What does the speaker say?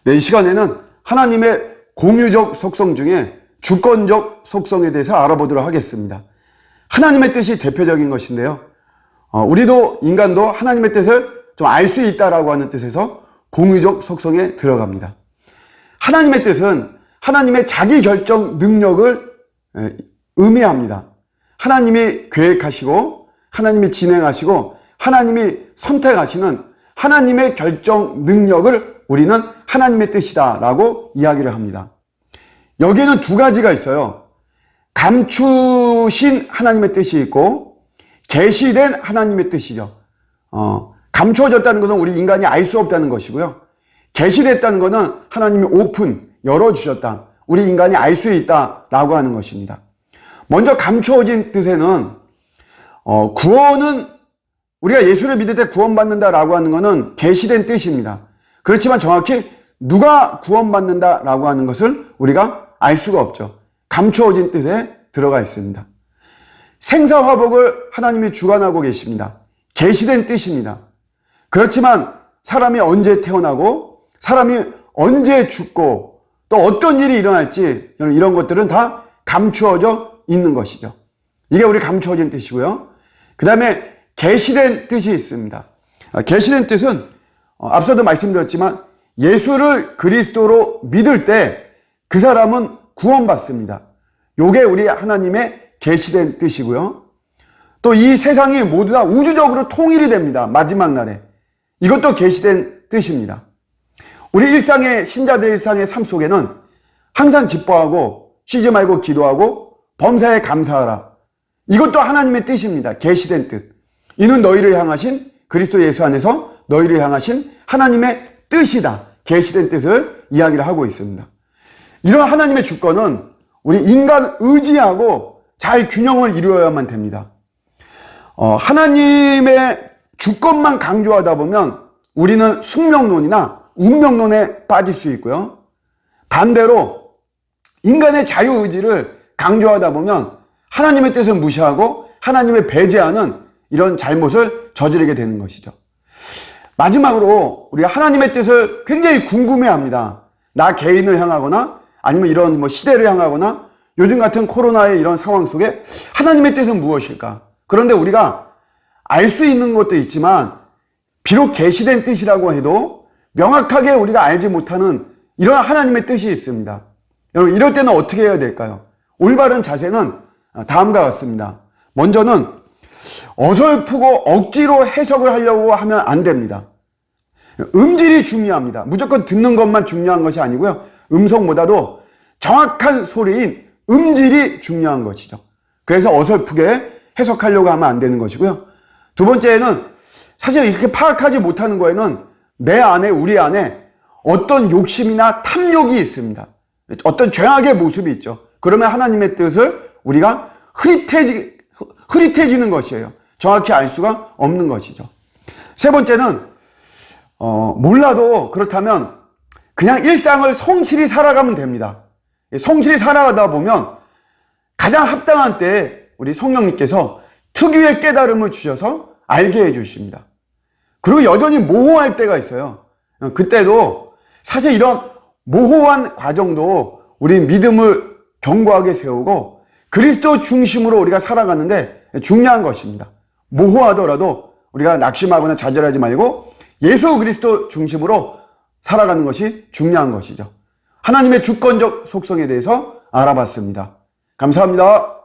네, 이 시간에는 하나님의 공유적 속성 중에 주권적 속성에 대해서 알아보도록 하겠습니다. 하나님의 뜻이 대표적인 것인데요. 우리도 인간도 하나님의 뜻을 좀 알 수 있다라고 하는 뜻에서 공유적 속성에 들어갑니다. 하나님의 뜻은 하나님의 자기 결정 능력을 의미합니다. 하나님이 계획하시고 하나님이 진행하시고 하나님이 선택하시는 하나님의 결정 능력을 우리는 하나님의 뜻이다라고 이야기를 합니다. 여기에는 두 가지가 있어요. 감추신 하나님의 뜻이 있고 계시된 하나님의 뜻이죠. 감추어졌다는 것은 우리 인간이 알 수 없다는 것이고요. 계시됐다는 것은 하나님이 오픈, 열어주셨다. 우리 인간이 알 수 있다라고 하는 것입니다. 먼저 감추어진 뜻에는 구원은 우리가 예수를 믿을 때 구원받는다라고 하는 것은 계시된 뜻입니다. 그렇지만 정확히 누가 구원받는다라고 하는 것을 우리가 알 수가 없죠. 감추어진 뜻에 들어가 있습니다. 생사화복을 하나님이 주관하고 계십니다. 계시된 뜻입니다. 그렇지만 사람이 언제 태어나고 사람이 언제 죽고 또 어떤 일이 일어날지 이런 것들은 다 감추어져 있는 것이죠. 이게 우리 감추어진 뜻이고요. 그 다음에 계시된 뜻이 있습니다. 계시된 뜻은 앞서도 말씀드렸지만 예수를 그리스도로 믿을 때 그 사람은 구원받습니다. 요게 우리 하나님의 계시된 뜻이고요. 또 이 세상이 모두 다 우주적으로 통일이 됩니다. 마지막 날에. 이것도 계시된 뜻입니다. 우리 일상의 신자들의 일상의 삶 속에는 항상 기뻐하고 쉬지 말고 기도하고 범사에 감사하라. 이것도 하나님의 뜻입니다. 계시된 뜻. 이는 너희를 향하신 그리스도 예수 안에서 너희를 향하신 하나님의 뜻이다. 계시된 뜻을 이야기를 하고 있습니다. 이런 하나님의 주권은 우리 인간 의지하고 잘 균형을 이루어야만 됩니다. 하나님의 주권만 강조하다 보면 우리는 숙명론이나 운명론에 빠질 수 있고요. 반대로 인간의 자유의지를 강조하다 보면 하나님의 뜻을 무시하고 하나님을 배제하는 이런 잘못을 저지르게 되는 것이죠. 마지막으로 우리가 하나님의 뜻을 굉장히 궁금해합니다. 나 개인을 향하거나 아니면 이런 시대를 향하거나 요즘 같은 코로나의 이런 상황 속에 하나님의 뜻은 무엇일까? 그런데 우리가 알 수 있는 것도 있지만 비록 계시된 뜻이라고 해도 명확하게 우리가 알지 못하는 이런 하나님의 뜻이 있습니다. 여러분 이럴 때는 어떻게 해야 될까요? 올바른 자세는 다음과 같습니다. 먼저는 어설프고 억지로 해석을 하려고 하면 안 됩니다. 음질이 중요합니다. 무조건 듣는 것만 중요한 것이 아니고요. 음성보다도 정확한 소리인 음질이 중요한 것이죠. 그래서 어설프게 해석하려고 하면 안 되는 것이고요. 두 번째는 사실 이렇게 파악하지 못하는 거에는 내 안에, 우리 안에 어떤 욕심이나 탐욕이 있습니다. 어떤 죄악의 모습이 있죠. 그러면 하나님의 뜻을 우리가 흐릿해지는 것이에요. 정확히 알 수가 없는 것이죠. 세 번째는 몰라도 그렇다면 그냥 일상을 성실히 살아가면 됩니다. 성실히 살아가다 보면 가장 합당한 때에 우리 성령님께서 특유의 깨달음을 주셔서 알게 해주십니다. 그리고 여전히 모호할 때가 있어요. 그때도 사실 이런 모호한 과정도 우리 믿음을 견고하게 세우고 그리스도 중심으로 우리가 살아가는데 중요한 것입니다. 모호하더라도 우리가 낙심하거나 좌절하지 말고 예수 그리스도 중심으로 살아가는 것이 중요한 것이죠. 하나님의 주권적 속성에 대해서 알아봤습니다. 감사합니다.